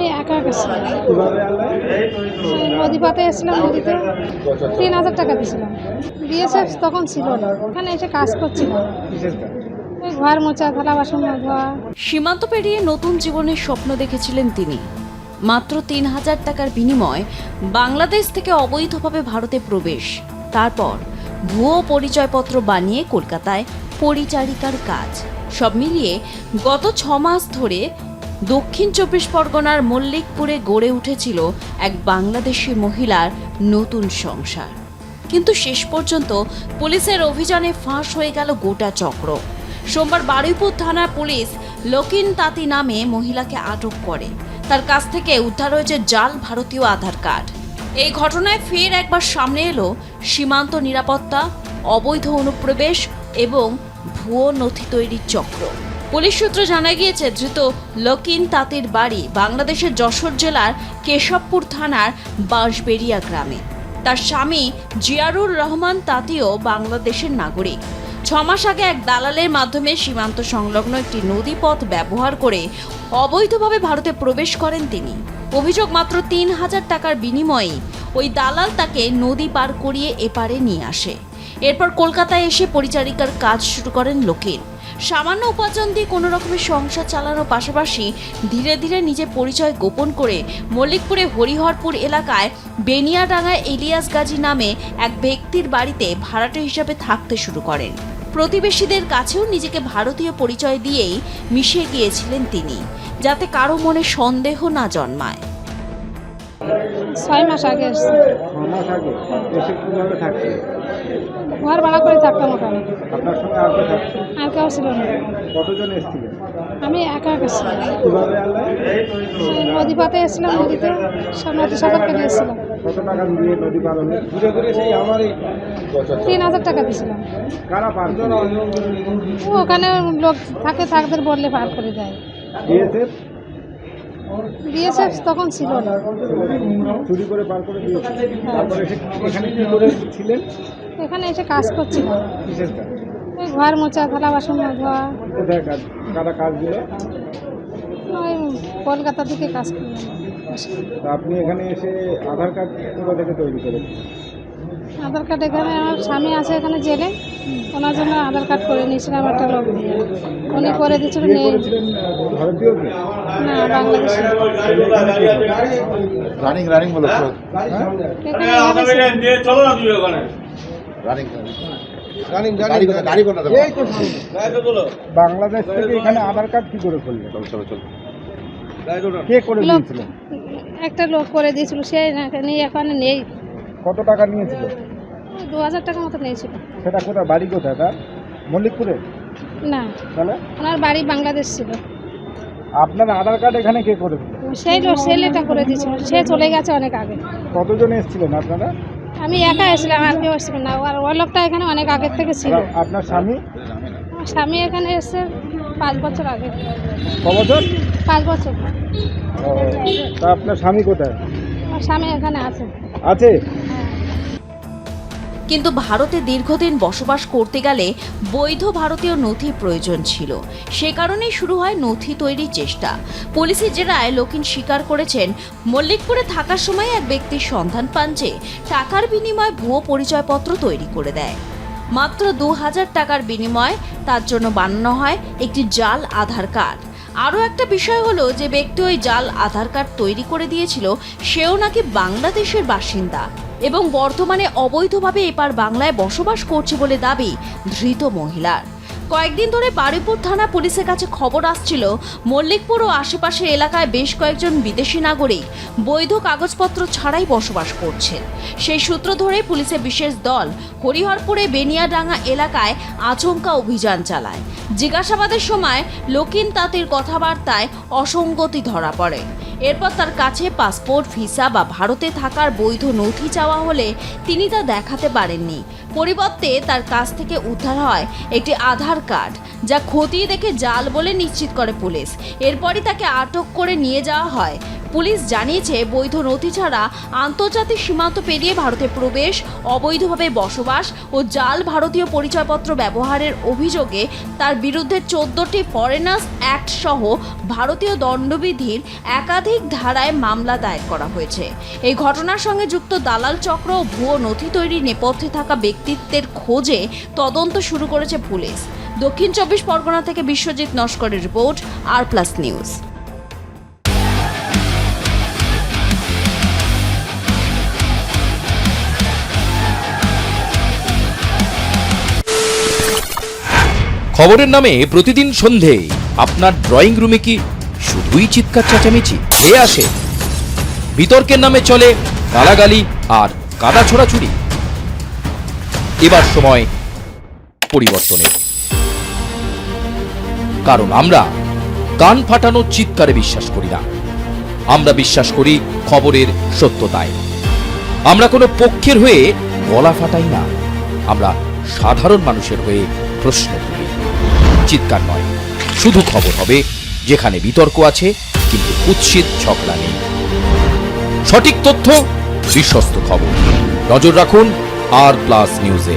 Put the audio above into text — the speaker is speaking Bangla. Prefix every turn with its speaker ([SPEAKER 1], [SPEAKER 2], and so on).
[SPEAKER 1] আমি একা গেছিলাম,
[SPEAKER 2] কিভাবে আনলেন?
[SPEAKER 1] নদী পাতে এসেছিলাম, নদীতে 3,000 টাকা দিয়েছিলাম। বিএসএফ তখন ছিল না, এখানে এসে কাজ করছিলাম,
[SPEAKER 2] কিসের কাজ?
[SPEAKER 1] ওই ঘর মোছা, থালা বাসন ধোয়া।
[SPEAKER 3] সীমান্ত পেরিয়ে নতুন জীবনের স্বপ্ন দেখেছিলেন তিনি। মাত্র 3,000 টাকার বিনিময়ে বাংলাদেশ থেকে অবৈধভাবে ভারতে প্রবেশ, তারপর ভুয়ো পরিচয়পত্র বানিয়ে কলকাতায় পরিচারিকার কাজ। সব মিলিয়ে গত 6 মাস ধরে দক্ষিণ 24 পরগনার মল্লিকপুরে গড়ে উঠেছিল এক বাংলাদেশি মহিলার নতুন সংসার। কিন্তু শেষ পর্যন্ত পুলিশের অভিযানে ফাঁস হয়ে গেল গোটা চক্র। সোমবার বারুইপুর থানার পুলিশ লকিন তাঁতি নামে মহিলাকে আটক করে। তার কাছ থেকে উদ্ধার হয়েছে জাল ভারতীয় আধার কার্ড। এই ঘটনায় ফের একবার সামনে এলো সীমান্ত নিরাপত্তা, অবৈধ অনুপ্রবেশ এবং ভুয়ো নথি তৈরির চক্র। পুলিশ সূত্রে জানা গিয়েছে, ধৃত লকিন তাঁতির বাড়ি বাংলাদেশের যশোর জেলার কেশবপুর থানার বাঁশবেড়িয়া গ্রামে। তার স্বামী জিয়ারুর রহমান তাঁতিও বাংলাদেশের নাগরিক। 6 মাস আগে এক দালালের মাধ্যমে সীমান্ত সংলগ্ন একটি নদীপথ ব্যবহার করে অবৈধভাবে ভারতে প্রবেশ করেন তিনি। অভিযোগ, মাত্র 3,000 টাকার বিনিময়ে ওই দালাল তাকে নদী পার করিয়ে এপারে নিয়ে আসে। এরপর কলকাতায় এসে পরিচারিকার কাজ শুরু করেন লকিন। সামান্য উপার্জন দিয়ে কোনো রকমের সংসার চালানোর পাশাপাশি ধীরে ধীরে নিজের পরিচয় গোপন করে মল্লিকপুরে হরিহরপুর এলাকায় বেনিয়াডাঙ্গায় ইলিয়াস গাজী নামে এক ব্যক্তির বাড়িতে ভাড়াটে হিসাবে থাকতে শুরু করেন। প্রতিবেশীদের কাছেও নিজেকে ভারতীয় পরিচয় দিয়েই মিশে গিয়েছিলেন তিনি, যাতে কারো মনে সন্দেহ না জন্মায়।
[SPEAKER 1] 6 মাস আগে এসেছি,
[SPEAKER 2] 6 মাস আগে এসে কিভাবে থাকছে?
[SPEAKER 1] ঘর ভাড়া করে থাকতাম ওখানে,
[SPEAKER 2] আপনার সঙ্গে আর কে থাকছে?
[SPEAKER 1] আর কেউ ছিল না।
[SPEAKER 2] কতজন এসেছিলেন?
[SPEAKER 1] আমি একা গেছিলাম,
[SPEAKER 2] কিভাবে আনলেন?
[SPEAKER 1] নদী পাতে এসেছিলাম, নদীতে নদী সাঁতার কেটে এসেছিলাম।
[SPEAKER 2] কত টাকা দিয়ে নদী পার হলেন? ঘুরে ঘুরে সেই আমারই
[SPEAKER 1] 3,000 টাকা দিয়েছিলাম।
[SPEAKER 2] কারা পার করে?
[SPEAKER 1] ওখানে লোক থাকে, থাকদের বললে পার করে দেয়।
[SPEAKER 2] বিএসএফ
[SPEAKER 1] বিএসএফ তখন ছিল না,
[SPEAKER 2] চুরি করে পার করে দিয়েছে। তারপরে এখানে কি করে ছিলেন?
[SPEAKER 1] এখানে এসে কাজ করছিলাম,
[SPEAKER 2] কিসের কাজ?
[SPEAKER 1] ওই ঘর মোছা, থালা বাসন ধোয়া।
[SPEAKER 2] কোথায় কাজ? কারা কাজ দিল?
[SPEAKER 1] ওই কলকাতা থেকে কাজ করলাম।
[SPEAKER 2] তা আপনি এখানে এসে আধার কার্ড কোথা থেকে তৈরি করেন?
[SPEAKER 1] আধার কার্ড এখানে আমার স্বামী আছে এখানে জেলে, ওনার জন্য আধার কার্ড করে নিয়েছিলাম একটা লোক দিয়ে, উনি করে দিয়েছিল।
[SPEAKER 2] বিয়ে
[SPEAKER 1] নেই
[SPEAKER 2] করেছিলেন ভারতীয় কে?
[SPEAKER 1] না, বাংলাদেশি।
[SPEAKER 4] রানিং হলো তো গাড়ি কোনটা
[SPEAKER 2] বাংলাদেশ থেকে এখানে আধার কার্ড কি করে করলেন?
[SPEAKER 4] চলো
[SPEAKER 2] কে করে
[SPEAKER 1] লোক
[SPEAKER 2] দিয়েছিলেন?
[SPEAKER 1] একটা লোক করে দিয়েছিল, সে নিয়ে এখানে নেই।
[SPEAKER 2] কত টাকা নিয়েছিল?
[SPEAKER 1] 2,000 টাকা মতো নিয়েছিল।
[SPEAKER 2] সেটা কোথায়? বাড়ি কোথায় তার? মল্লিকপুরে?
[SPEAKER 1] না,
[SPEAKER 2] তাহলে
[SPEAKER 1] ওনার বাড়ি বাংলাদেশ ছিল।
[SPEAKER 2] আপনার আধার কার্ড এখানে কে করে দিল?
[SPEAKER 1] সেই লোক ছেলেটা করে দিয়েছিল, সে চলে গেছে অনেক আগে।
[SPEAKER 2] কতজন এসেছিলেন আপনারা?
[SPEAKER 1] আমি একা এসেছিলাম, আর কেউ এসেছিল না। আর ওই লোকটা এখানে অনেক আগের থেকে ছিল।
[SPEAKER 2] আর আপনার স্বামী?
[SPEAKER 1] আমার স্বামী এখানে এসছে 5 বছর আগে।
[SPEAKER 2] ক বছর?
[SPEAKER 1] 5 বছর।
[SPEAKER 2] ও, তা আপনার স্বামী কোথায়
[SPEAKER 1] আমার স্বামী এখানে আছে।
[SPEAKER 2] আছে?
[SPEAKER 3] কিন্তু ভারতে দীর্ঘদিন বসবাস করতে গেলে বৈধ ভারতীয় নথি প্রয়োজন ছিল। সে কারণেই শুরু হয় নথি তৈরির চেষ্টা। পুলিশের জেরায় লকিন স্বীকার করেছেন, মল্লিকপুরে থাকার সময় এক ব্যক্তির সন্ধান পান যে টাকার বিনিময়ে ভুয়ো পরিচয়পত্র তৈরি করে দেয়। মাত্র 2,000 টাকার বিনিময়ে তার জন্য বানানো হয় একটি জাল আধার কার্ড। আরও একটা বিষয় হলো, যে ব্যক্তি ওই জাল আধার কার্ড তৈরি করে দিয়েছিল সেও নাকি বাংলাদেশের বাসিন্দা এবং বর্তমানে অবৈধভাবে এপার বাংলায় বসবাস করছে বলে দাবি ধৃত মহিলার। কয়েকদিন ধরে বারুইপুর থানা পুলিশের কাছে খবর আসছিল, মল্লিকপুর ও আশেপাশের এলাকায় বেশ কয়েকজন বিদেশি নাগরিক বৈধ কাগজপত্র ছাড়াই বসবাস করছেন। সেই সূত্র ধরে পুলিশের বিশেষ দল হরিহরপুরে বেনিয়াডাঙ্গা এলাকায় আচমকা অভিযান চালায়। জিজ্ঞাসাবাদের সময় লকিন তাঁতির কথাবার্তায় অসঙ্গতি ধরা পড়ে। এরপর তার কাছে পাসপোর্ট, ভিসা বা ভারতে থাকার বৈধ নথি চাওয়া হলে তিনি তা দেখাতে পারেননি। পরিবর্তে তার কাছ থেকে উদ্ধার হয় একটি আধার কার্ড, যা খতিয়ে দেখে জাল বলে নিশ্চিত করে পুলিশ। এরপরই তাকে আটক করে নিয়ে যাওয়া হয় পুলিশ জানিয়েছে বৈধ নথি ছাড়া আন্তর্জাতিক সীমান্ত পেরিয়ে ভারতে প্রবেশ, অবৈধভাবে বসবাস ও জাল ভারতীয় পরিচয়পত্র ব্যবহারের অভিযোগে তার বিরুদ্ধে 14টি ফরেনার্স অ্যাক্ট সহ ভারতীয় দণ্ডবিধির একাধিক ধারায় মামলা দায়ের করা হয়েছে। এই ঘটনার সঙ্গে যুক্ত দালাল চক্র ও ভুয়ো নথি তৈরির নেপথ্যে থাকা ব্যক্তিত্বের খোঁজে তদন্ত শুরু করেছে পুলিশ। দক্ষিণ 24 পরগনা থেকে বিশ্বজিৎ নস্করের রিপোর্ট, আর+ নিউজ।
[SPEAKER 5] খবরের নামে প্রতিদিন সন্ধে আপনার ড্রয়িং রুমে কি শুধুই চিৎকার চেঁচামেচি খেয়ে আসে? বিতর্কের নামে চলে গালাগালি আর কাদা ছোড়াছুড়ি। এবার সময় পরিবর্তনের, কারণ আমরা কান ফাটানো চিৎকারে বিশ্বাস করি না। আমরা বিশ্বাস করি খবরের সত্যতায়। আমরা কোনো পক্ষের হয়ে গলা ফাটাই না, আমরা সাধারণ মানুষের হয়ে প্রশ্ন তুলি। চিৎকার নয়, শুধু খবর হবে যেখানে বিতর্ক আছে কিন্তু কুৎসিত ঝগড়া নেই। সঠিক তথ্য, বিশ্বস্ত খবর। নজর রাখুন আর+ নিউজে।